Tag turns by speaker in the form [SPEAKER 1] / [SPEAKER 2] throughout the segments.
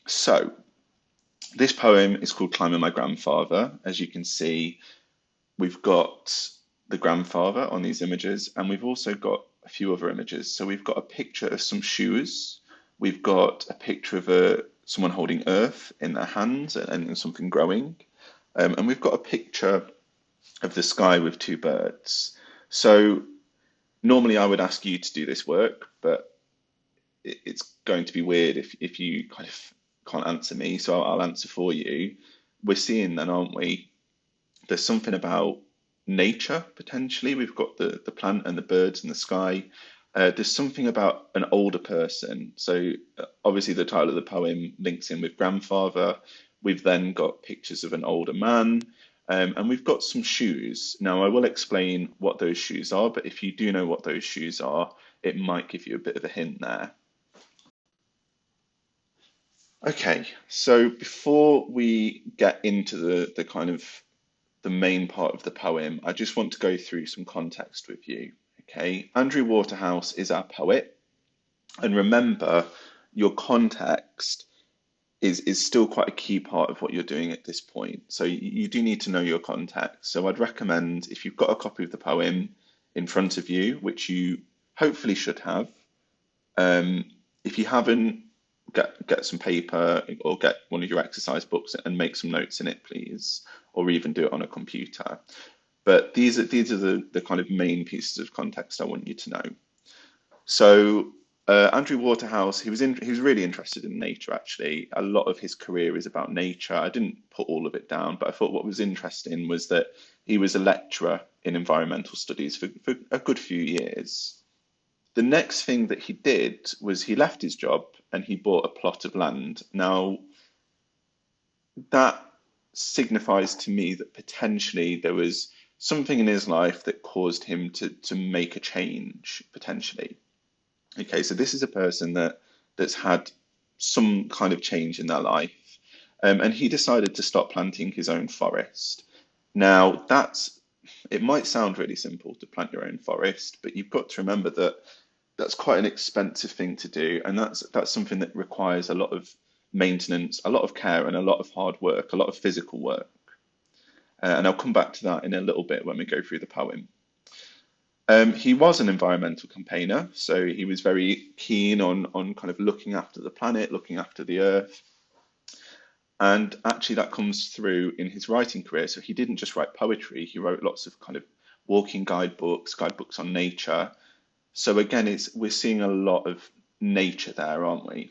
[SPEAKER 1] So this poem is called Climbing My Grandfather. As you can see, we've got the grandfather on these images, and we've also got a few other images. So we've got a picture of some shoes. We've got a picture of someone holding earth in their hands and something growing. And we've got a picture of the sky with two birds. So normally I would ask you to do this work, but it's going to be weird if you kind of can't answer me, so I'll answer for you. We're seeing then, aren't we? There's something about nature potentially. We've got the plant and the birds and the sky. There's something about an older person. So obviously the title of the poem links in with grandfather. We've then got pictures of an older man, and we've got some shoes. Now I will explain what those shoes are, but if you do know what those shoes are, it might give you a bit of a hint there. Okay, so before we get into the kind of the main part of the poem, I just want to go through some context with you. Okay, Andrew Waterhouse is our poet, and remember, your context is still quite a key part of what you're doing at this point. So you do need to know your context. So I'd recommend if you've got a copy of the poem in front of you, which you hopefully should have. If you haven't, get some paper or get one of your exercise books and make some notes in it, please, or even do it on a computer. But these are the kind of main pieces of context I want you to know. So Andrew Waterhouse, he was really interested in nature. Actually, a lot of his career is about nature. I didn't put all of it down, but I thought what was interesting was that he was a lecturer in environmental studies for a good few years. The next thing that he did was he left his job and he bought a plot of land. Now, that signifies to me that potentially there was something in his life that caused him to make a change, potentially. Okay, so this is a person that's had some kind of change in their life, and he decided to stop planting his own forest. Now, it might sound really simple to plant your own forest, but you've got to remember that that's quite an expensive thing to do, and that's something that requires a lot of maintenance, a lot of care, and a lot of hard work, a lot of physical work. And I'll come back to that in a little bit when we go through the poem. He was an environmental campaigner, so he was very keen on kind of looking after the planet, looking after the earth. And actually, that comes through in his writing career. So he didn't just write poetry, he wrote lots of kind of walking guidebooks on nature. So again, we're seeing a lot of nature there, aren't we?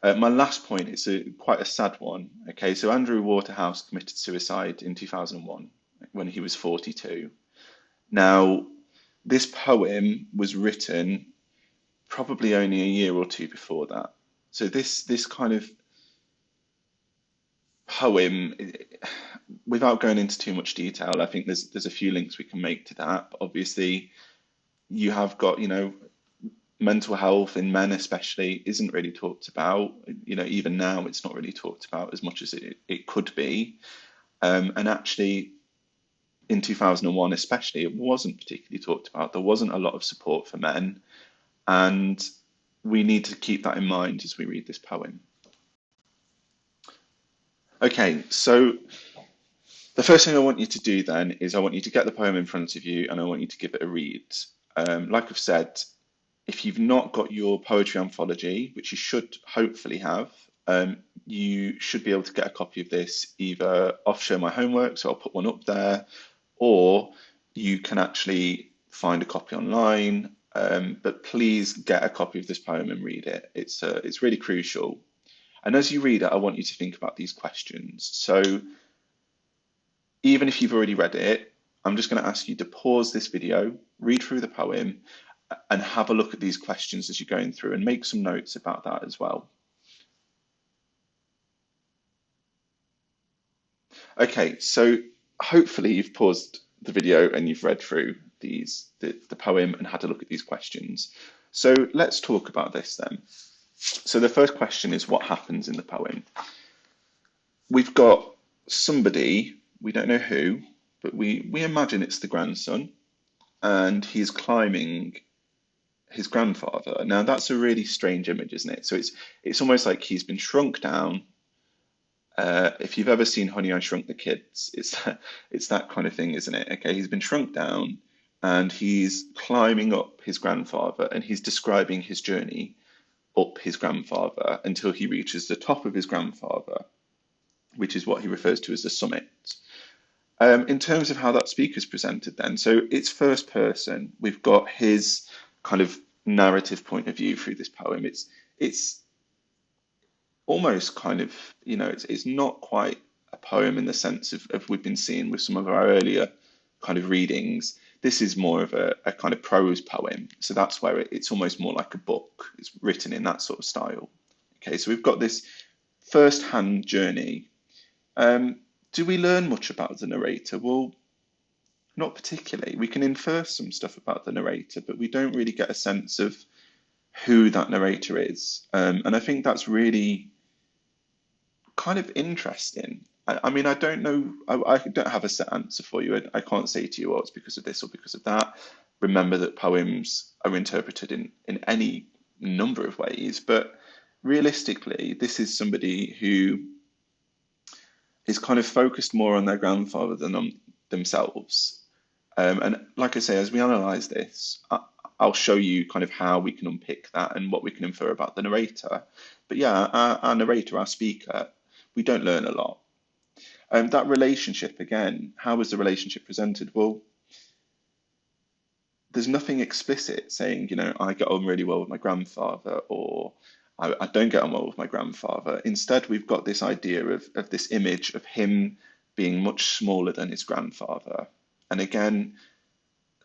[SPEAKER 1] My last point is quite a sad one. Okay, so Andrew Waterhouse committed suicide in 2001 when he was 42. Now, this poem was written probably only a year or two before that. So this kind of poem, without going into too much detail, I think there's a few links we can make to that. But obviously, you have got, mental health in men especially isn't really talked about. Even now it's not really talked about as much as it could be. And actually, in 2001 especially, it wasn't particularly talked about. There wasn't a lot of support for men, and we need to keep that in mind as we read this poem. Okay, so the first thing I want you to do then is I want you to get the poem in front of you and I want you to give it a read. Like I've said, if you've not got your poetry anthology, which you should hopefully have, you should be able to get a copy of this either off Show My Homework, so I'll put one up there, or you can actually find a copy online. But please get a copy of this poem and read it. It's really crucial. And as you read it, I want you to think about these questions. So even if you've already read it, I'm just going to ask you to pause this video, read through the poem, and have a look at these questions as you're going through and make some notes about that as well. Okay, so hopefully you've paused the video and you've read through the poem and had a look at these questions. So let's talk about this then. So the first question is what happens in the poem? We've got somebody, we don't know who, but we imagine it's the grandson, and he's climbing his grandfather. Now that's a really strange image, isn't it? So it's almost like he's been shrunk down. If you've ever seen Honey, I Shrunk the Kids, it's that kind of thing, isn't it? Okay, he's been shrunk down and he's climbing up his grandfather and he's describing his journey up his grandfather until he reaches the top of his grandfather, which is what he refers to as the summit. In terms of how that speaker's presented, then, so it's first person. We've got his kind of narrative point of view through this poem. It's almost kind of, it's not quite a poem in the sense of we've been seeing with some of our earlier kind of readings. This is more of a kind of prose poem. So that's where it's almost more like a book. It's written in that sort of style. Okay, so we've got this first-hand journey. Do we learn much about the narrator? Well, not particularly. We can infer some stuff about the narrator, but we don't really get a sense of who that narrator is. And I think that's really kind of interesting. I mean, I don't know. I don't have a set answer for you. I can't say to you, oh, it's because of this or because of that. Remember that poems are interpreted in any number of ways, but realistically, this is somebody who is kind of focused more on their grandfather than on themselves. And like I say, as we analyze this, I'll show you kind of how we can unpick that and what we can infer about the narrator. But yeah, our narrator, our speaker, we don't learn a lot. That relationship, again, how is the relationship presented? Well, there's nothing explicit saying, I get on really well with my grandfather, or I don't get on well with my grandfather. Instead, we've got this idea of this image of him being much smaller than his grandfather. And again,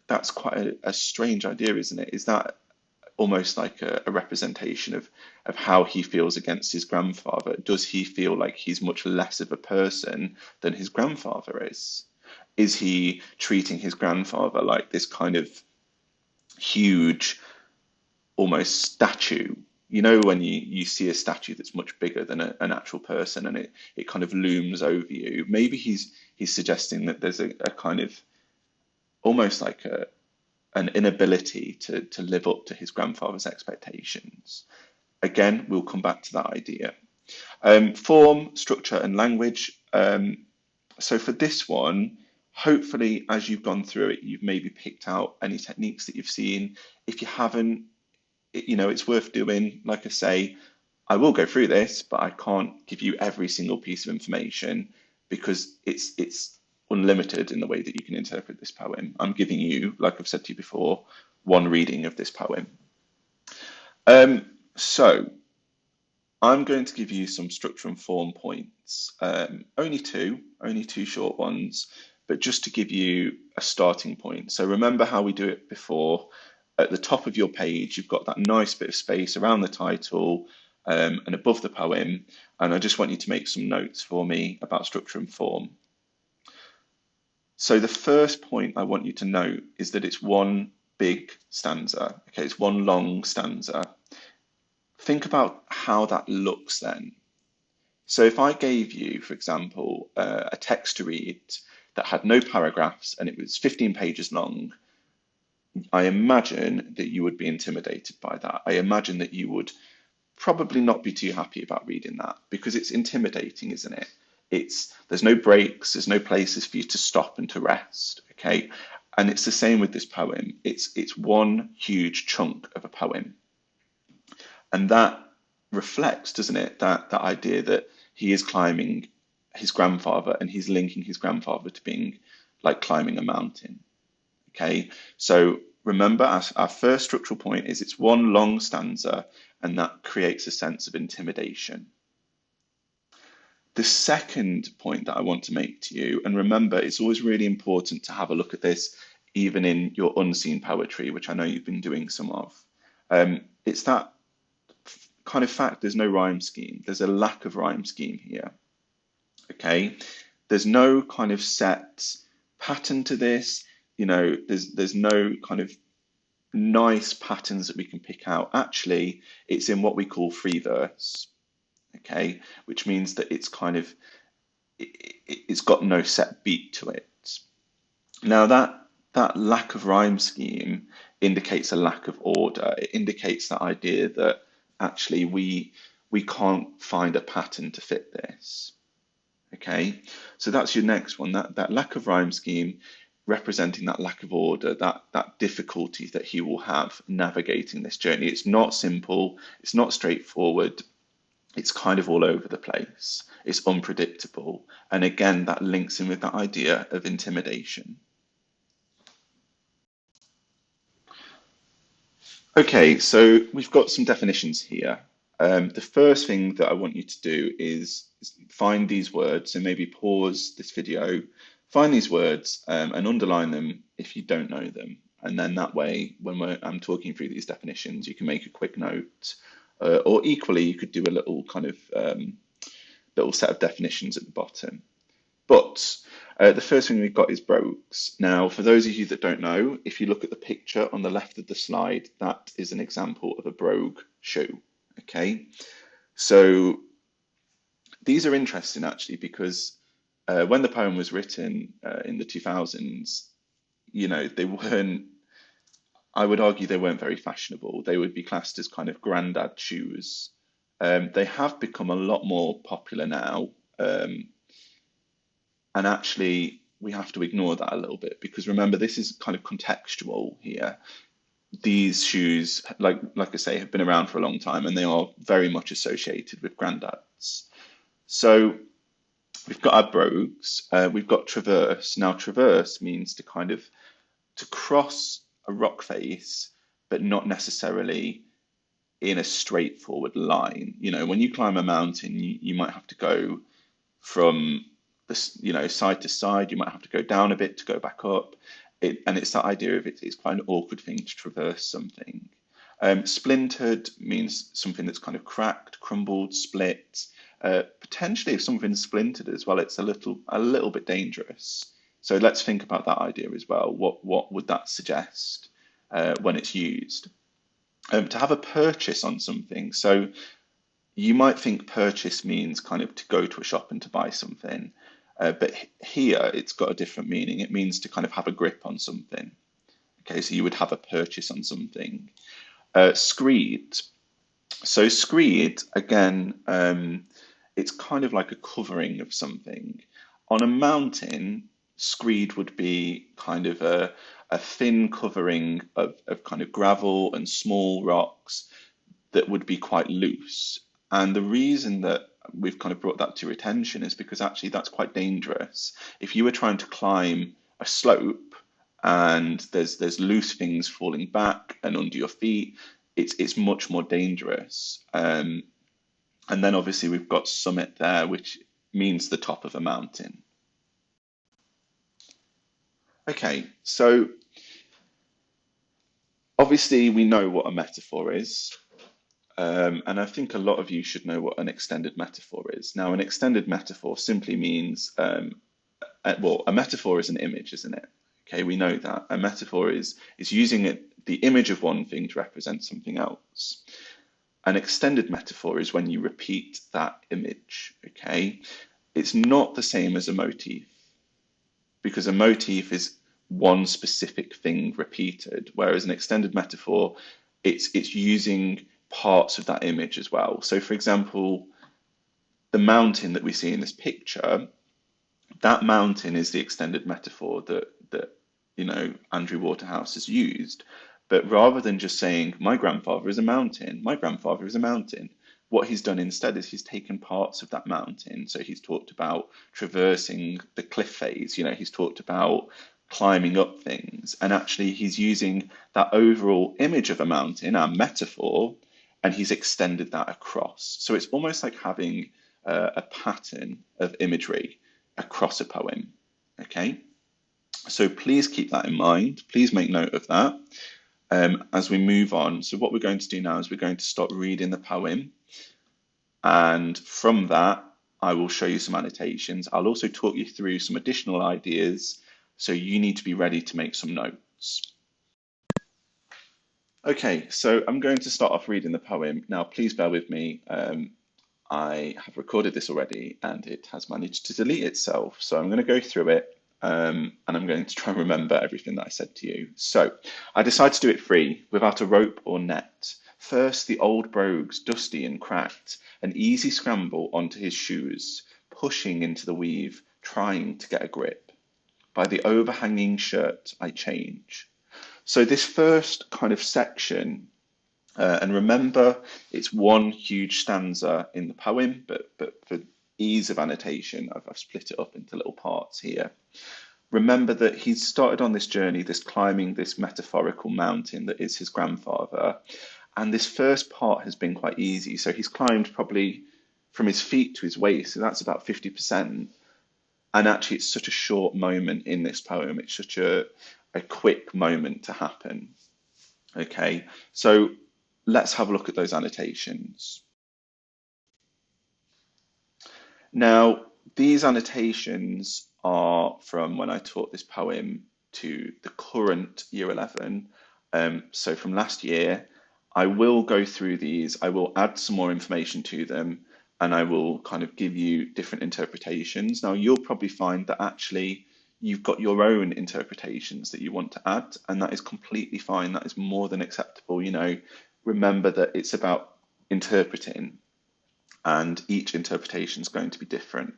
[SPEAKER 1] that's quite a strange idea, isn't it? Is that almost like a representation of how he feels against his grandfather? Does he feel like he's much less of a person than his grandfather is? Is he treating his grandfather like this kind of huge, almost statue? When you see a statue that's much bigger than an actual person and it kind of looms over you, maybe he's suggesting that there's a kind of almost like an inability to live up to his grandfather's expectations. Again, we'll come back to that idea. Form, structure, and language. So for this one, hopefully, as you've gone through it, you've maybe picked out any techniques that you've seen. If you haven't, it's worth doing. Like I say, I will go through this, but I can't give you every single piece of information because it's unlimited in the way that you can interpret this poem. I'm giving you, like I've said to you before, one reading of this poem. So I'm going to give you some structure and form points. Only two short ones, but just to give you a starting point. So remember how we do it before. At the top of your page, you've got that nice bit of space around the title and above the poem. And I just want you to make some notes for me about structure and form. So the first point I want you to note is that it's one big stanza. Okay, it's one long stanza. Think about how that looks then. So if I gave you, for example, a text to read that had no paragraphs and it was 15 pages long, I imagine that you would be intimidated by that. I imagine that you would probably not be too happy about reading that because it's intimidating, isn't it? There's no breaks, there's no places for you to stop and to rest, okay? And it's the same with this poem. It's one huge chunk of a poem. And that reflects, doesn't it, that idea that he is climbing his grandfather and he's linking his grandfather to being like climbing a mountain, okay? So remember, our first structural point is it's one long stanza and that creates a sense of intimidation. The second point that I want to make to you, and remember, it's always really important to have a look at this even in your unseen poetry, which I know you've been doing some of. It's that kind of fact there's no rhyme scheme. There's a lack of rhyme scheme here, okay? There's no kind of set pattern to this. There's no kind of nice patterns that we can pick out. Actually, it's in what we call free verse. Okay, which means that it's got no set beat to it. Now that lack of rhyme scheme indicates a lack of order. It indicates that idea that actually we can't find a pattern to fit this. Okay, so that's your next one, that lack of rhyme scheme representing that lack of order, that difficulty that he will have navigating this journey. It's not simple, it's not straightforward, it's kind of all over the place, it's unpredictable. And again, that links in with that idea of intimidation. Okay, so we've got some definitions here. The first thing that I want you to do is find these words. So maybe pause this video, find these words, and underline them if you don't know them. And then that way, when I'm talking through these definitions, you can make a quick note. Or equally, you could do a little kind of little set of definitions at the bottom. But the first thing we've got is brogues. Now, for those of you that don't know, if you look at the picture on the left of the slide, that is an example of a brogue shoe. Okay, so these are interesting actually because when the poem was written in the 2000s, they weren't, I would argue they weren't very fashionable. They would be classed as kind of granddad shoes. They have become a lot more popular now. And actually, we have to ignore that a little bit because remember, this is kind of contextual here. These shoes, like I say, have been around for a long time and they are very much associated with granddads. So we've got our brogues, we've got traverse. Now, traverse means to cross a rock face, but not necessarily in a straightforward line. When you climb a mountain, you might have to go from side to side. You might have to go down a bit to go back up. And it's that idea of it's quite an awkward thing to traverse something. Splintered means something that's kind of cracked, crumbled, split. Potentially, if something's splintered as well, it's a little bit dangerous. So let's think about that idea as well. What would that suggest when it's used? To have a purchase on something. So you might think purchase means kind of to go to a shop and to buy something. But here it's got a different meaning. It means to kind of have a grip on something. Okay, so you would have a purchase on something. Screed. So screed, again, it's kind of like a covering of something. On a mountain, screed would be kind of a thin covering of kind of gravel and small rocks that would be quite loose. And the reason that we've kind of brought that to your attention is because actually that's quite dangerous. If you were trying to climb a slope and there's loose things falling back and under your feet, it's much more dangerous. And then obviously we've got summit there, which means the top of a mountain. Okay, so obviously we know what a metaphor is. And I think a lot of you should know what an extended metaphor is. Now, an extended metaphor simply means, well, a metaphor is an image, isn't it? Okay, we know that. A metaphor is using the image of one thing to represent something else. An extended metaphor is when you repeat that image, okay? It's not the same as a motif, because a motif is one specific thing repeated, whereas an extended metaphor, it's using parts of that image as well. So for example, the mountain that we see in this picture, that mountain is the extended metaphor that Andrew Waterhouse has used. But rather than just saying, my grandfather is a mountain, my grandfather is a mountain, what he's done instead is he's taken parts of that mountain. So he's talked about traversing the cliff face, he's talked about climbing up things. And actually he's using that overall image of a mountain, our metaphor, and he's extended that across. So it's almost like having a pattern of imagery across a poem. Okay, so please keep that in mind. Please make note of that as we move on. So what we're going to do now is we're going to start reading the poem. And from that, I will show you some annotations. I'll also talk you through some additional ideas. So you need to be ready to make some notes. Okay, so I'm going to start off reading the poem. Now, please bear with me. I have recorded this already and it has managed to delete itself. So I'm going to go through it and I'm going to try and remember everything that I said to you. So I decided to do it free, without a rope or net. First, the old brogues, dusty and cracked, an easy scramble onto his shoes, pushing into the weave, trying to get a grip. By the overhanging shirt, I change. So this first kind of section, and remember, it's one huge stanza in the poem, but for ease of annotation, I've split it up into little parts here. Remember that he's started on this journey, this climbing this metaphorical mountain that is his grandfather. And this first part has been quite easy. So he's climbed probably from his feet to his waist. So that's about 50%. And actually, it's such a short moment in this poem. It's such a quick moment to happen. Okay, so let's have a look at those annotations. Now, these annotations are from when I taught this poem to the current year 11. So from last year, I will go through these, I will add some more information to them, and I will kind of give you different interpretations. Now, you'll probably find that actually you've got your own interpretations that you want to add, and that is completely fine. That is more than acceptable. You know, remember that it's about interpreting, and each interpretation is going to be different.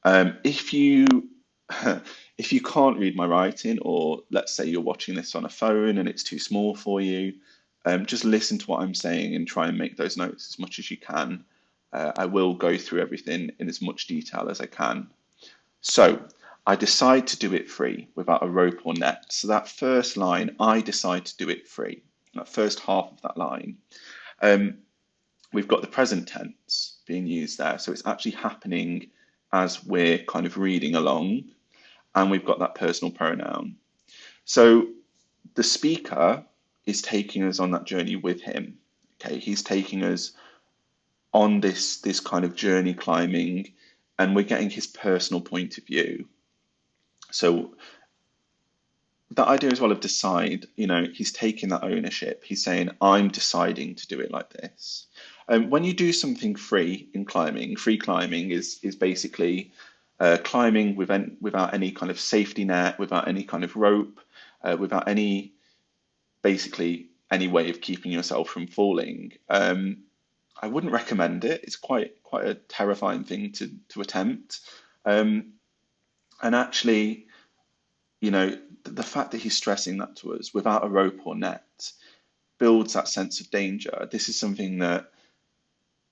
[SPEAKER 1] If you if you can't read my writing, or let's say you're watching this on a phone and it's too small for you, just listen to what I'm saying and try and make those notes as much as you can. I will go through everything in as much detail as I can. So I decide to do it free, without a rope or net. So that first line, I decide to do it free, that first half of that line, we've got the present tense being used there. So it's actually happening as we're kind of reading along, and we've got that personal pronoun. So the speaker is taking us on that journey with him. Okay, he's taking us on this kind of journey climbing, and we're getting his personal point of view. So that idea as well of decide, you know, he's taking that ownership. He's saying, I'm deciding to do it like this. When you do something free in climbing, free climbing is basically climbing without any kind of safety net, without any kind of rope, without any, basically any way of keeping yourself from falling. I wouldn't recommend it. It's quite a terrifying thing to attempt. And actually, you know, the fact that he's stressing that to us, without a rope or net, builds that sense of danger. This is something that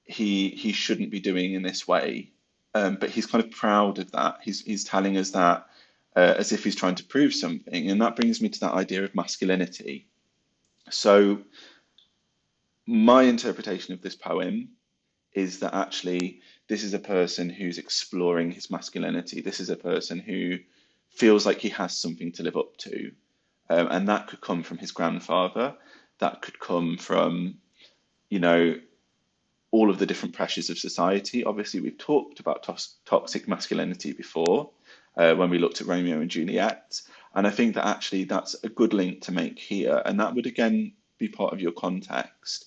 [SPEAKER 1] he shouldn't be doing in this way, but he's kind of proud of that. He's telling us that as if he's trying to prove something, and that brings me to that idea of masculinity. So my interpretation of this poem is that actually this is a person who's exploring his masculinity. This is a person who feels like he has something to live up to, and that could come from his grandfather. That could come from, you know, all of the different pressures of society. Obviously, we've talked about toxic masculinity before when we looked at Romeo and Juliet. And I think that actually that's a good link to make here. And that would, again, be part of your context.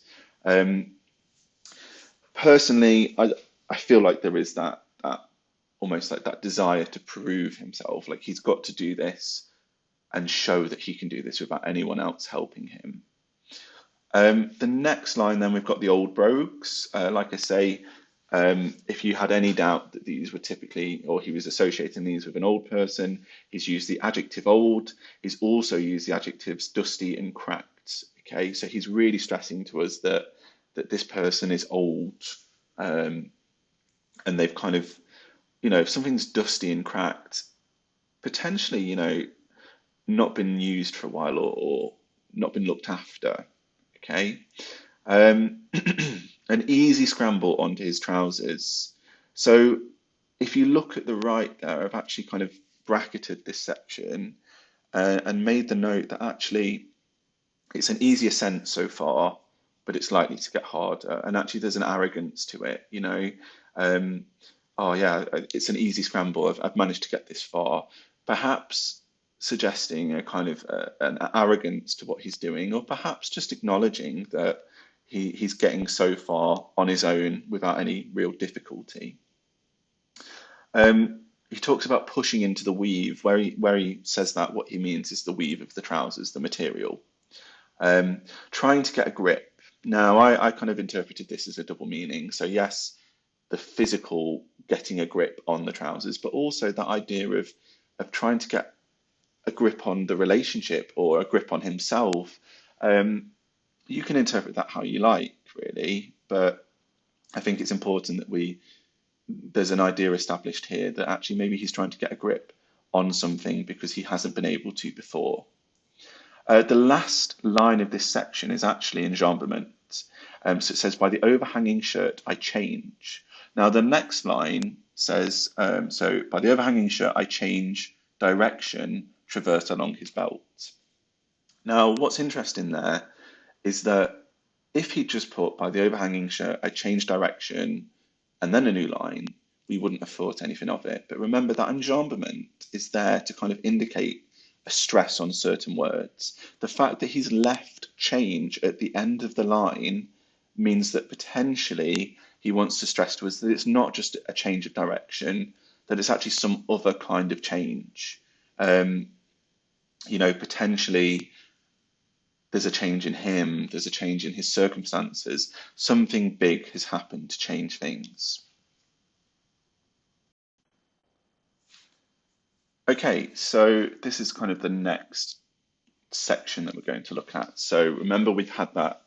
[SPEAKER 1] Personally, I feel like there is that almost like that desire to prove himself. Like he's got to do this and show that he can do this without anyone else helping him. The next line, then, we've got the old brogues. Like I say, if you had any doubt that these were typically, or he was associating these with an old person, he's used the adjective old. He's also used the adjectives dusty and cracked. Okay, so he's really stressing to us that this person is old, and they've kind of, you know, if something's dusty and cracked, potentially, you know, not been used for a while, or not been looked after. Okay, an easy scramble onto his trousers. So if you look at the right there, I've actually kind of bracketed this section and made the note that actually it's an easy ascent so far, but it's likely to get harder. And actually there's an arrogance to it, you know. Oh yeah, it's an easy scramble. I've managed to get this far. Perhaps suggesting a kind of an arrogance to what he's doing, or perhaps just acknowledging that he's getting so far on his own without any real difficulty. he talks about pushing into the weave. Where he says that, what he means is the weave of the trousers, the material. Um, Trying to get a grip. Now, I kind of interpreted this as a double meaning. So yes, the physical getting a grip on the trousers, but also that idea of trying to get a grip on the relationship or a grip on himself. Um, you can interpret that how you like, really, but I think it's important that there's an idea established here that actually maybe he's trying to get a grip on something because he hasn't been able to before. The last line of this section is actually enjambment. So it says, by the overhanging shirt, I change. Now, the next line says, so by the overhanging shirt, I change direction, traverse along his belt. Now, what's interesting there is that if he just put by the overhanging shirt, I change direction, and then a new line, we wouldn't have thought anything of it. But remember that enjambment is there to kind of indicate a stress on certain words. The fact that he's left change at the end of the line means that potentially he wants to stress to us that it's not just a change of direction, that it's actually some other kind of change. Um, Potentially there's a change in him, there's a change in his circumstances. Something big has happened to change things. Okay, so this is kind of the next section that we're going to look at. So remember we've had that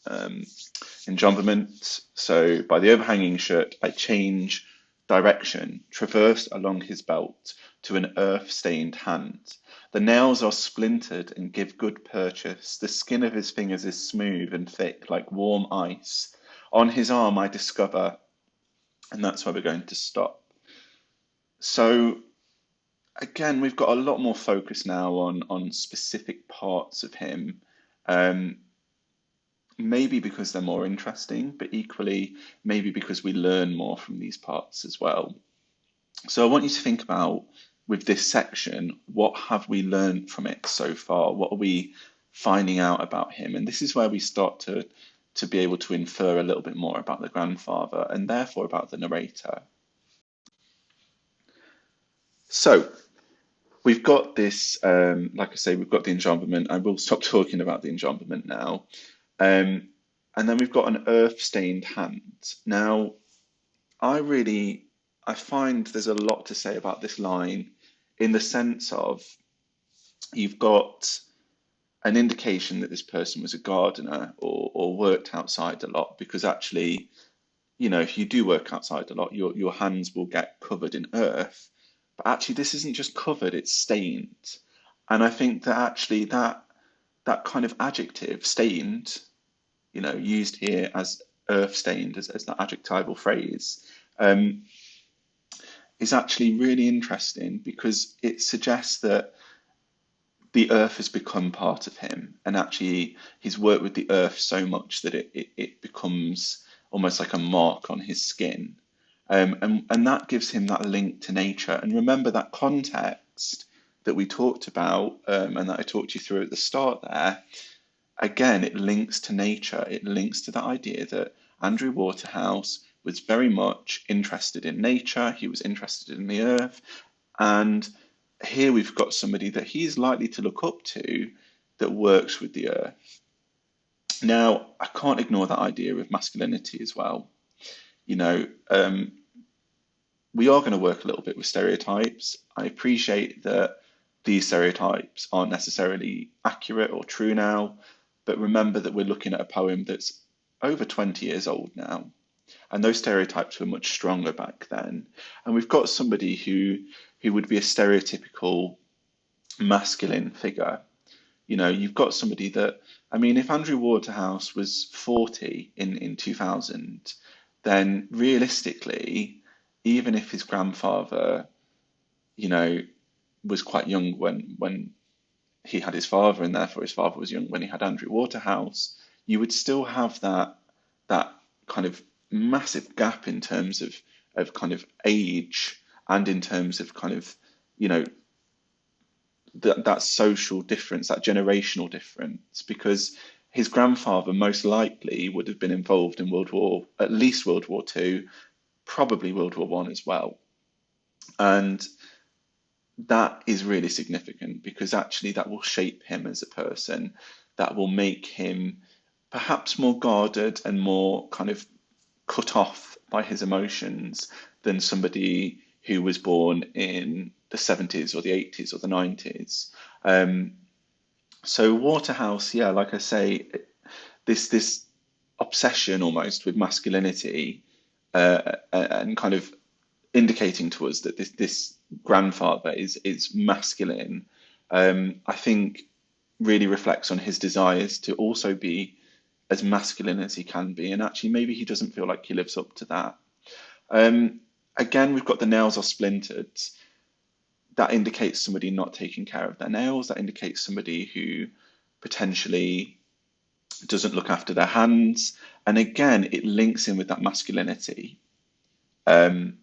[SPEAKER 1] enjambment. So by the overhanging shirt, I change direction, traverse along his belt to an earth-stained hand. The nails are splintered and give good purchase. The skin of his fingers is smooth and thick like warm ice. On his arm I discover, and that's where we're going to stop. So again, we've got a lot more focus now on specific parts of him. Um, Maybe because they're more interesting, but equally maybe because we learn more from these parts as well. So I want you to think about with this section, what have we learned from it so far? What are we finding out about him? And this is where we start to be able to infer a little bit more about the grandfather and therefore about the narrator. So we've got this, like I say, we've got the enjambment. I will stop talking about the enjambment now. Um, and then we've got an earth-stained hand. Now, I find there's a lot to say about this line in the sense of you've got an indication that this person was a gardener or worked outside a lot, because actually, if you do work outside a lot, your hands will get covered in earth. But actually, this isn't just covered, it's stained. And I think that actually that kind of adjective, stained, used here as earth stained as that adjectival phrase, um, is actually really interesting because it suggests that the earth has become part of him, and actually he's worked with the earth so much that it becomes almost like a mark on his skin. And that gives him that link to nature. And remember that context that we talked about and that I talked you through at the start there. Again, it links to nature. It links to that idea that Andrew Waterhouse was very much interested in nature. He was interested in the earth. And here we've got somebody that he's likely to look up to that works with the earth. Now, I can't ignore that idea of masculinity as well. You know, um, we are going to work a little bit with stereotypes. I appreciate that these stereotypes aren't necessarily accurate or true now, but remember that we're looking at a poem that's over 20 years old now, and those stereotypes were much stronger back then. And we've got somebody who would be a stereotypical masculine figure. You've got somebody that, I mean, if Andrew Waterhouse was 40 in 2000, then realistically, even if his grandfather, you know, was quite young when he had his father, and therefore his father was young when he had Andrew Waterhouse, you would still have that kind of massive gap in terms of kind of age and in terms of kind of, you know, that social difference, that generational difference, because his grandfather most likely would have been involved in at least World War II, probably World War One as well. And that is really significant because actually that will shape him as a person, that will make him perhaps more guarded and more kind of cut off by his emotions than somebody who was born in the 70s or the 80s or the 90s. Um, so Waterhouse, yeah, like I say, this obsession almost with masculinity and kind of indicating to us that this grandfather is masculine, I think really reflects on his desires to also be as masculine as he can be, and actually maybe he doesn't feel like he lives up to that. Um, Again, we've got the nails are splintered. That indicates somebody not taking care of their nails. That indicates somebody who potentially doesn't look after their hands. And again, it links in with that masculinity. Um,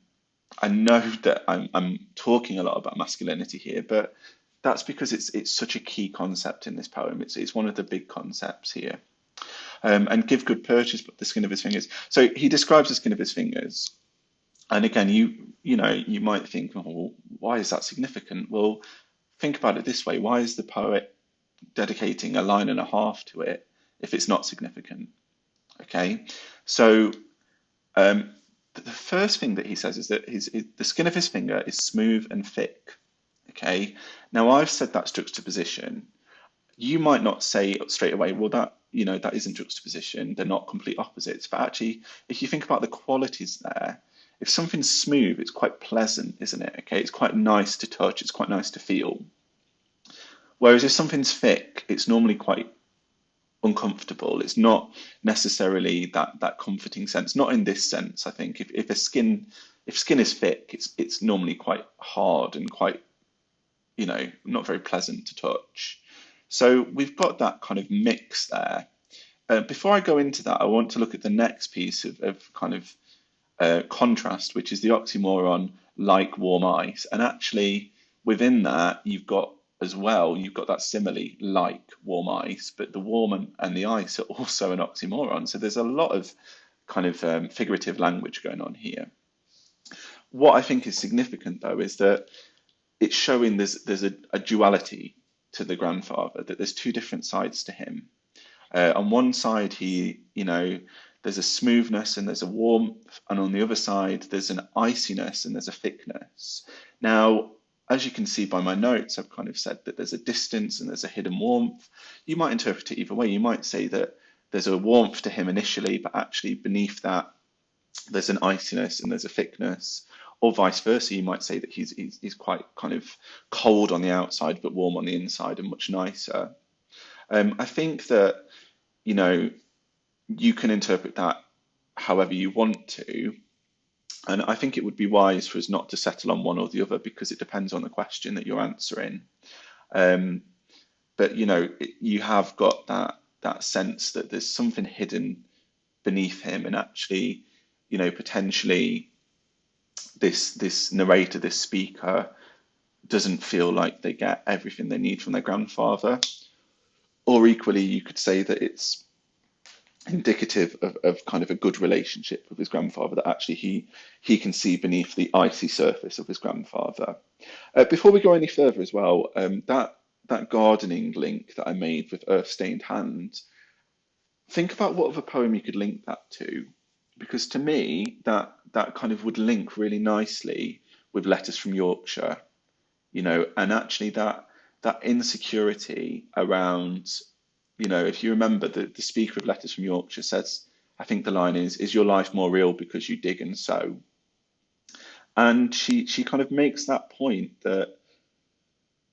[SPEAKER 1] I know that I'm talking a lot about masculinity here, but that's because it's such a key concept in this poem. It's one of the big concepts here. And give good purchase, but the skin of his fingers. So he describes the skin of his fingers, and again, you might think, oh, well, why is that significant? Well, think about it this way: why is the poet dedicating a line and a half to it if it's not significant? Okay, so um, the first thing that he says is that the skin of his finger is smooth and thick. Okay, now I've said that's juxtaposition. You might not say straight away, well, that isn't juxtaposition. They're not complete opposites. But actually, if you think about the qualities there, if something's smooth, it's quite pleasant, isn't it? Okay, it's quite nice to touch. It's quite nice to feel. Whereas if something's thick, it's normally quite uncomfortable. It's not necessarily that comforting sense. Not in this sense, I think. If skin is thick, it's normally quite hard and quite, not very pleasant to touch. So we've got that kind of mix there. Before I go into that, I want to look at the next piece of kind of contrast, which is the oxymoron like warm ice. And actually, within that, you've got that simile like warm ice, but the warm and the ice are also an oxymoron. So there's a lot of kind of figurative language going on here. What I think is significant, though, is that it's showing there's a duality to the grandfather, that there's two different sides to him. On one side, there's a smoothness and there's a warmth, and on the other side, there's an iciness and there's a thickness. Now, as you can see by my notes, I've kind of said that there's a distance and there's a hidden warmth. You might interpret it either way. You might say that there's a warmth to him initially, but actually beneath that, there's an iciness and there's a thickness. Or vice versa, you might say that he's quite kind of cold on the outside, but warm on the inside and much nicer. I think that, you know, you can interpret that however you want to. And I think it would be wise for us not to settle on one or the other because it depends on the question that you're answering. Um, but you have got that sense that there's something hidden beneath him, and actually, potentially this narrator, this speaker, doesn't feel like they get everything they need from their grandfather. Or equally, you could say that it's indicative of kind of a good relationship with his grandfather, that actually he can see beneath the icy surface of his grandfather. Before we go any further as well, that gardening link that I made with Earth Stained Hand, think about what other poem you could link that to, because to me that kind of would link really nicely with Letters from Yorkshire, and actually that insecurity around, if you remember, the speaker of Letters from Yorkshire says, I think the line is your life more real because you dig and sow? And she kind of makes that point that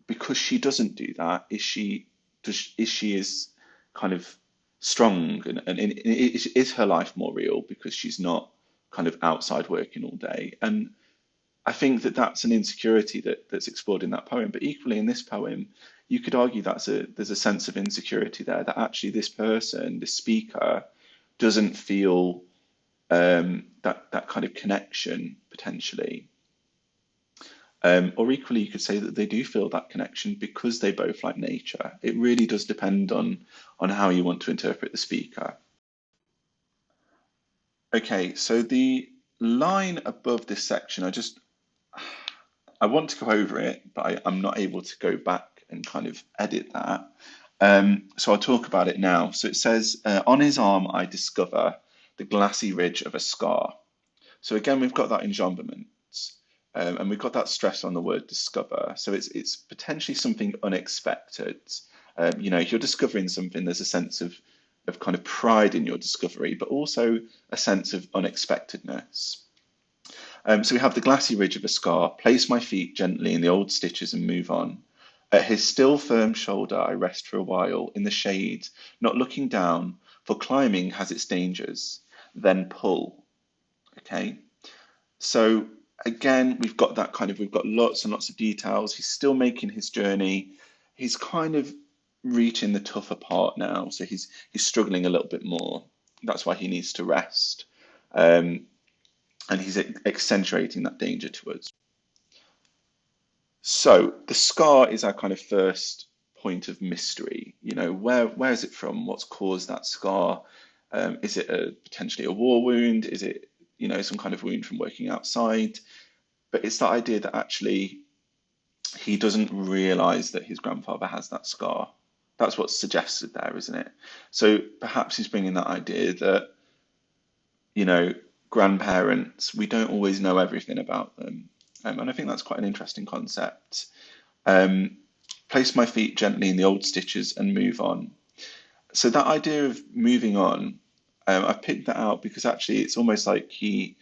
[SPEAKER 1] because she doesn't do that, is she is kind of strong, and is her life more real because she's not kind of outside working all day? And I think that that's an insecurity that's explored in that poem. But equally in this poem, you could argue there's a sense of insecurity there, that actually this person, this speaker, doesn't feel that kind of connection potentially. Or equally, you could say that they do feel that connection because they both like nature. It really does depend on how you want to interpret the speaker. Okay, so the line above this section, I want to go over it, but I'm not able to go back and kind of edit that. So I'll talk about it now. So it says, on his arm, I discover the glassy ridge of a scar. So again, we've got that enjambment, and we've got that stress on the word discover. So it's potentially something unexpected. If you're discovering something, there's a sense of kind of pride in your discovery, but also a sense of unexpectedness. So we have the glassy ridge of a scar. Place my feet gently in the old stitches and move on. At his still firm shoulder, I rest for a while in the shade, not looking down, for climbing has its dangers. Then pull. Okay. So again, we've got lots and lots of details. He's still making his journey. He's kind of reaching the tougher part now. So he's struggling a little bit more. That's why he needs to rest. And he's accentuating that danger to us. So the scar is our kind of first point of mystery. Where is it from? What's caused that scar? Is it potentially a war wound? Is it, some kind of wound from working outside? But it's that idea that actually he doesn't realize that his grandfather has that scar. That's what's suggested there, isn't it? So perhaps he's bringing that idea that, you know, grandparents, we don't always know everything about them. And I think that's quite an interesting concept. Um, Place my feet gently in the old stitches and move on. So that idea of moving on, I picked that out because actually it's almost like he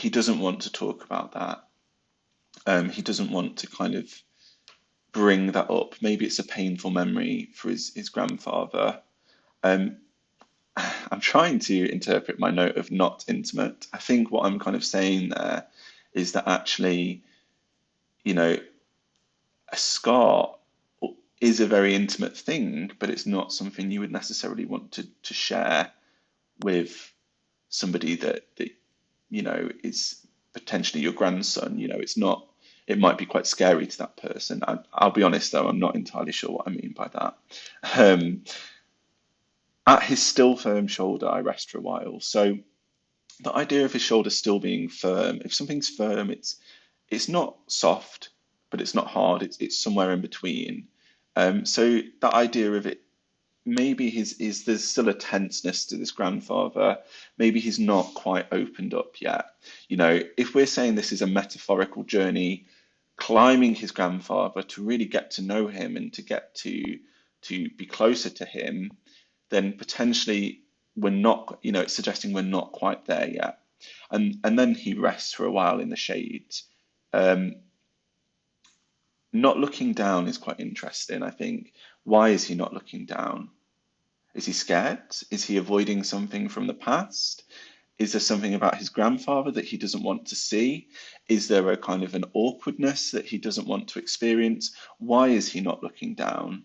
[SPEAKER 1] doesn't want to talk about that. He doesn't want to kind of bring that up. Maybe it's a painful memory for his grandfather. Um, I'm trying to interpret my note of not intimate. I think what I'm kind of saying there is that actually, you know, a scar is a very intimate thing, but it's not something you would necessarily want to share with somebody that is potentially your grandson. It's not. It might be quite scary to that person. I'll be honest though, I'm not entirely sure what I mean by that. Um, at his still firm shoulder, I rest for a while. So the idea of his shoulder still being firm, if something's firm, it's not soft, but it's not hard. It's somewhere in between. So that idea of it, maybe there's still a tenseness to this grandfather. Maybe he's not quite opened up yet. If we're saying this is a metaphorical journey, climbing his grandfather to really get to know him and to get to be closer to him, then potentially we're not, it's suggesting we're not quite there yet. And then he rests for a while in the shade. Um, Not looking down is quite interesting, I think. Why is he not looking down? Is he scared? Is he avoiding something from the past? Is there something about his grandfather that he doesn't want to see? Is there a kind of an awkwardness that he doesn't want to experience? Why is he not looking down?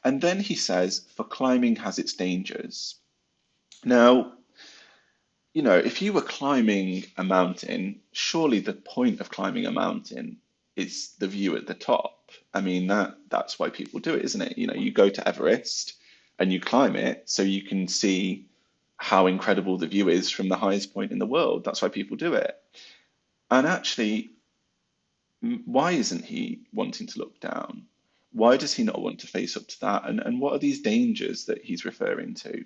[SPEAKER 1] And then he says, for climbing has its dangers. Now, if you were climbing a mountain, surely the point of climbing a mountain is the view at the top. I mean, that's why people do it, isn't it? You go to Everest and you climb it so you can see how incredible the view is from the highest point in the world. That's why people do it. And actually, why isn't he wanting to look down? Why does he not want to face up to that? And what are these dangers that he's referring to?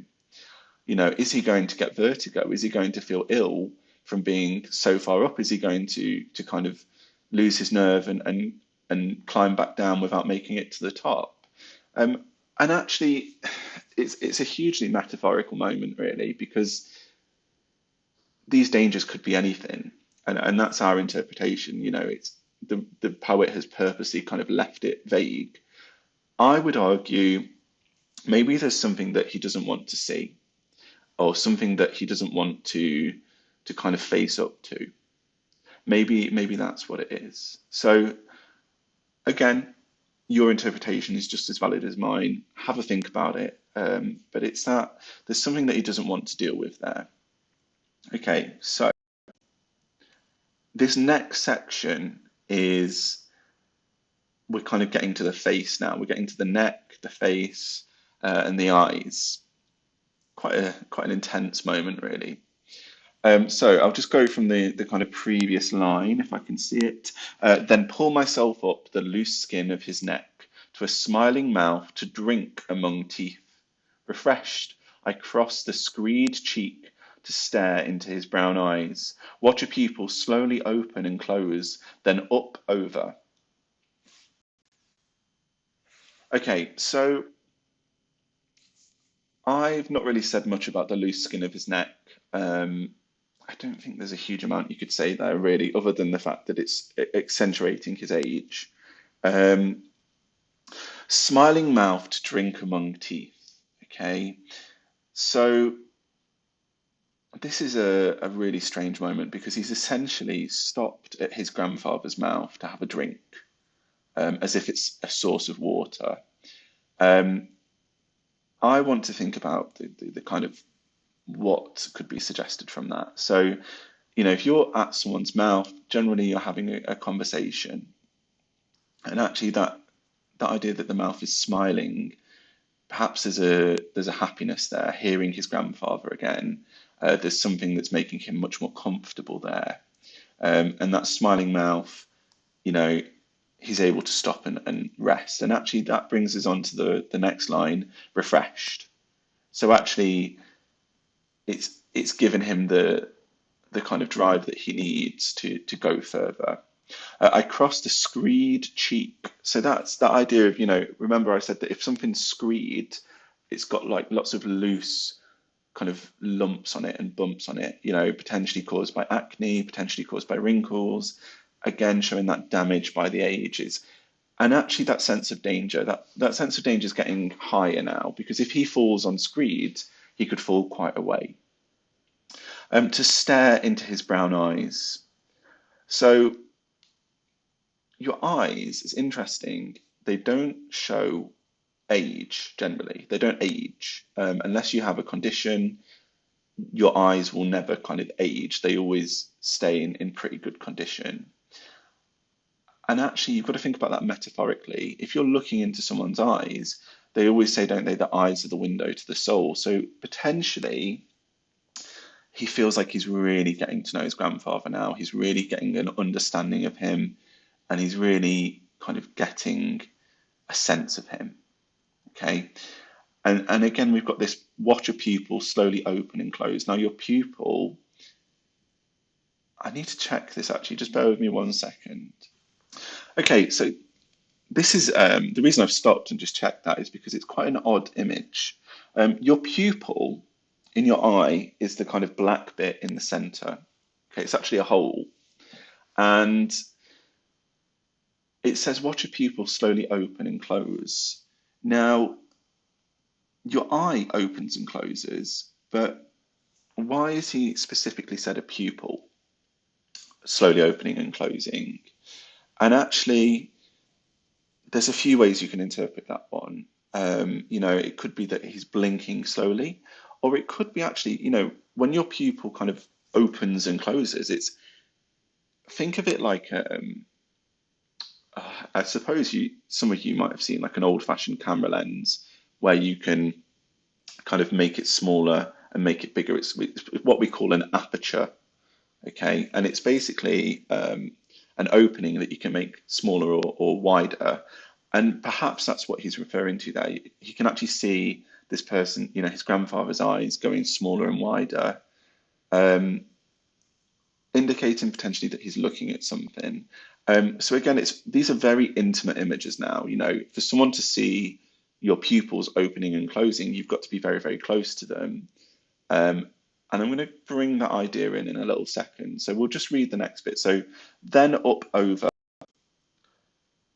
[SPEAKER 1] Is he going to get vertigo? Is he going to feel ill from being so far up? Is he going to kind of lose his nerve and climb back down without making it to the top? And actually, it's a hugely metaphorical moment, really, because these dangers could be anything, and that's our interpretation. It's the poet has purposely kind of left it vague. I would argue maybe there's something that he doesn't want to see, or something that he doesn't want to kind of face up to. Maybe that's what it is. So again, your interpretation is just as valid as mine. Have a think about it. But it's that there's something that he doesn't want to deal with there. Okay, so this next section is we're kind of getting to the face now. We're getting to the neck, the face, and the eyes. Quite an intense moment, really. So I'll just go from the kind of previous line, if I can see it. Then pull myself up the loose skin of his neck to a smiling mouth to drink among teeth. Refreshed, I cross the screed cheek to stare into his brown eyes. Watch a pupil slowly open and close, then up over. Okay, so I've not really said much about the loose skin of his neck. I don't think there's a huge amount you could say there, really, other than the fact that it's accentuating his age. Um, Smiling mouth to drink among teeth. Okay, so this is a really strange moment because he's essentially stopped at his grandfather's mouth to have a drink, as if it's a source of water. Um, I want to think about the kind of what could be suggested from that. So, if you're at someone's mouth, generally you're having a conversation, and actually that idea that the mouth is smiling, perhaps there's a happiness there, hearing his grandfather again. There's something that's making him much more comfortable there, and that smiling mouth, you know, he's able to stop and rest. And actually, that brings us on to the next line, refreshed. So actually, it's given him the kind of drive that he needs to go further. I crossed the screed cheek. So that's that idea of, remember I said that if something's screed, it's got like lots of loose kind of lumps on it and bumps on it, potentially caused by acne, potentially caused by wrinkles, again showing that damage by the ages. And actually that sense of danger, that sense of danger is getting higher now because if he falls on screed, he could fall quite a way. To stare into his brown eyes. So your eyes is interesting. They don't show age generally. They don't age unless you have a condition. Your eyes will never kind of age. They always stay in pretty good condition. And actually, you've got to think about that metaphorically. If you're looking into someone's eyes, they always say, don't they, that eyes are the window to the soul. So potentially, he feels like he's really getting to know his grandfather now. He's really getting an understanding of him, and he's really kind of getting a sense of him. Okay. And again, we've got this watch a pupil slowly open and close. Now, your pupil, I need to check this actually, just bear with me 1 second. Okay, so this is the reason I've stopped and just checked that is because it's quite an odd image. Your pupil in your eye is the kind of black bit in the center. Okay, it's actually a hole. And it says watch a pupil slowly open and close. Now, your eye opens and closes, but why is he specifically said a pupil slowly opening and closing? And actually, there's a few ways you can interpret that one. It could be that he's blinking slowly, or it could be actually, when your pupil kind of opens and closes, think of it like I suppose some of you might have seen like an old-fashioned camera lens where you can kind of make it smaller and make it bigger. It's what we call an aperture, okay? And it's basically an opening that you can make smaller or wider. And perhaps that's what he's referring to there. He can actually see this person, his grandfather's eyes going smaller and wider, um, indicating potentially that he's looking at something. So again, these are very intimate images now. For someone to see your pupils opening and closing, you've got to be very, very close to them. And I'm going to bring that idea in a little second. So we'll just read the next bit. So then up over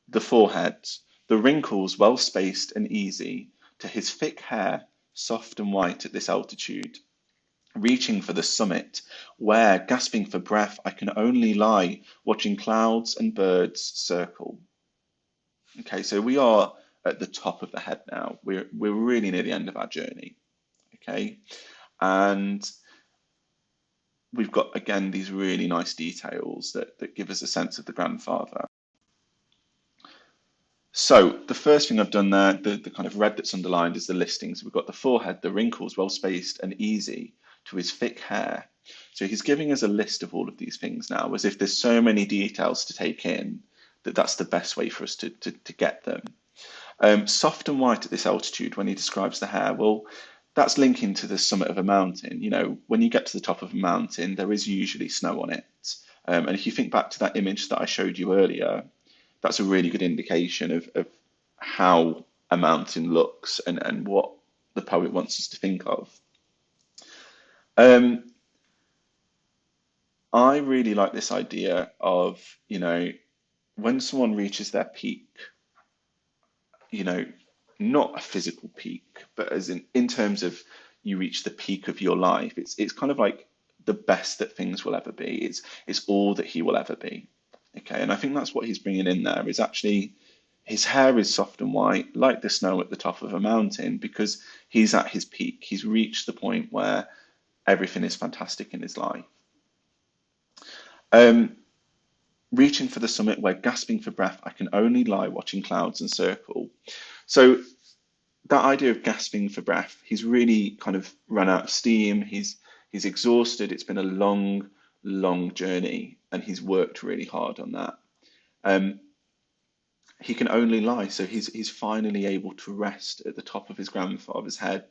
[SPEAKER 1] the forehead, the wrinkles well spaced and easy, to his thick hair, soft and white at this altitude, reaching for the summit, where, gasping for breath, I can only lie, watching clouds and birds circle. Okay, so we are at the top of the head now. We're really near the end of our journey. Okay, and we've got again these really nice details that give us a sense of the grandfather. So the first thing I've done there, the kind of red that's underlined is the listing. So we've got the forehead, the wrinkles well spaced and easy to his thick hair. So he's giving us a list of all of these things now, as if there's so many details to take in that that's the best way for us to get them. Soft and white at this altitude, when he describes the hair, well, that's linking to the summit of a mountain. You know, when you get to the top of a mountain, there is usually snow on it. And if you think back to that image that I showed you earlier, that's a really good indication of how a mountain looks and what the poet wants us to think of. Um, I really like this idea of, you know, when someone reaches their peak, you know, not a physical peak, but as in terms of you reach the peak of your life, it's kind of like the best that things will ever be. It's all that he will ever be. Okay, and I think that's what he's bringing in there is actually his hair is soft and white, like the snow at the top of a mountain, because he's at his peak. He's reached the point where everything is fantastic in his life. Um, Reaching for the summit where gasping for breath, I can only lie watching clouds encircle. So that idea of gasping for breath, he's really kind of run out of steam. He's exhausted. It's been a long, long journey, and he's worked really hard on that. Um, he can only lie, so he's finally able to rest at the top of his grandfather's head.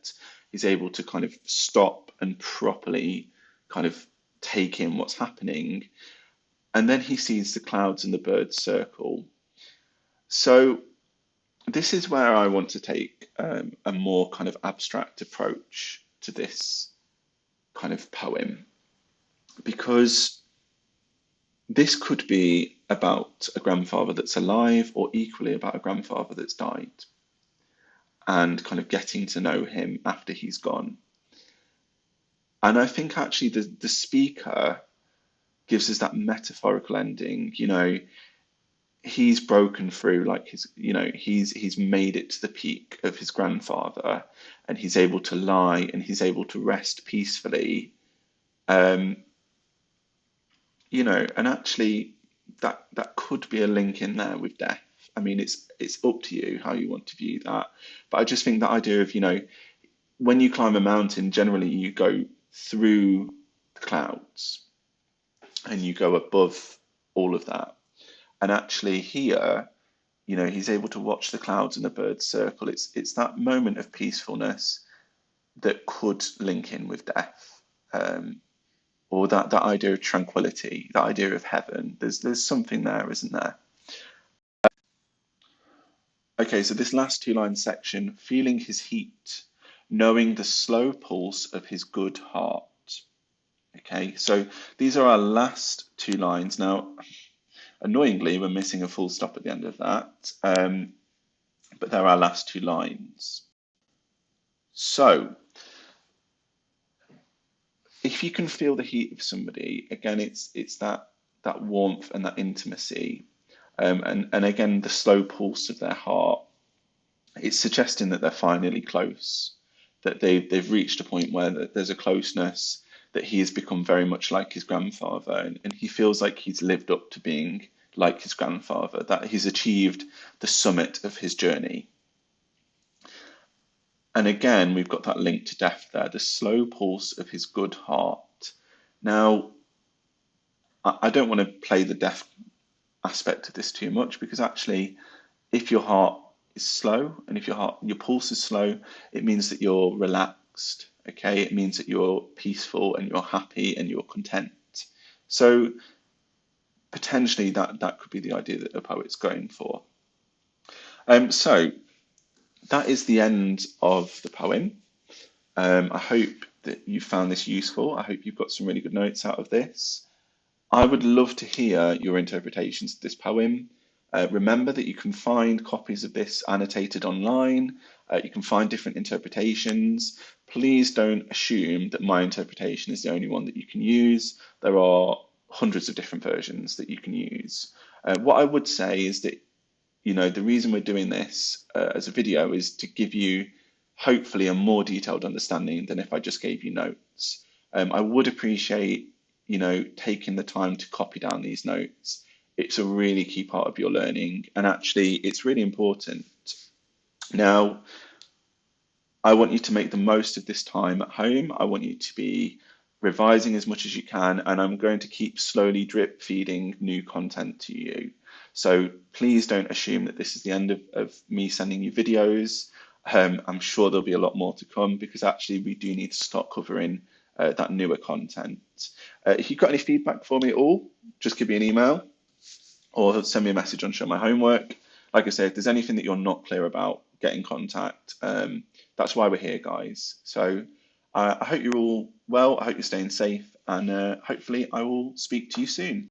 [SPEAKER 1] He's able to kind of stop and properly kind of take in what's happening, and then he sees the clouds and the birds circle. So this is where I want to take a more kind of abstract approach to this kind of poem, because this could be about a grandfather that's alive or equally about a grandfather that's died and kind of getting to know him after he's gone. And I think actually the speaker gives us that metaphorical ending. You know, he's broken through, like his, you know, he's made it to the peak of his grandfather, and he's able to lie and he's able to rest peacefully. Um, you know, and actually that could be a link in there with death. I mean, it's up to you how you want to view that. But I just think that idea of, you know, when you climb a mountain, generally you go through the clouds and you go above all of that. And actually here, you know, he's able to watch the clouds and the birds circle. It's that moment of peacefulness that could link in with death. Or that idea of tranquility, that idea of heaven. There's something there, isn't there? Okay, so this last two-line section, feeling his heat, knowing the slow pulse of his good heart. Okay, so these are our last two lines. Now, annoyingly, we're missing a full stop at the end of that, but they're our last two lines. So, if you can feel the heat of somebody, again, it's that warmth and that intimacy. And again, the slow pulse of their heart, it's suggesting that they're finally close, that they've reached a point where there's a closeness, that he has become very much like his grandfather, and he feels like he's lived up to being like his grandfather, that he's achieved the summit of his journey. And again, we've got that link to death there, the slow pulse of his good heart. Now, I don't want to play the death aspect of this too much, because actually, if your heart is slow and if your pulse is slow, it means that you're relaxed. Okay, it means that you're peaceful and you're happy and you're content. So potentially that could be the idea that the poet's going for. So that is the end of the poem. I hope that you found this useful. I hope you've got some really good notes out of this. I would love to hear your interpretations of this poem. Remember that you can find copies of this annotated online. You can find different interpretations. Please don't assume that my interpretation is the only one that you can use. There are hundreds of different versions that you can use. What I would say is that, you know, the reason we're doing this as a video is to give you hopefully a more detailed understanding than if I just gave you notes. I would appreciate, you know, taking the time to copy down these notes. It's a really key part of your learning, and actually it's really important. Now, I want you to make the most of this time at home. I want you to be revising as much as you can, and I'm going to keep slowly drip feeding new content to you. So please don't assume that this is the end of me sending you videos. I'm sure there'll be a lot more to come because actually we do need to start covering that newer content. If you've got any feedback for me at all, just give me an email or send me a message on Show My Homework. Like I say, if there's anything that you're not clear about, get in contact. That's why we're here, guys. So I hope you're all well. I hope you're staying safe, and hopefully I will speak to you soon.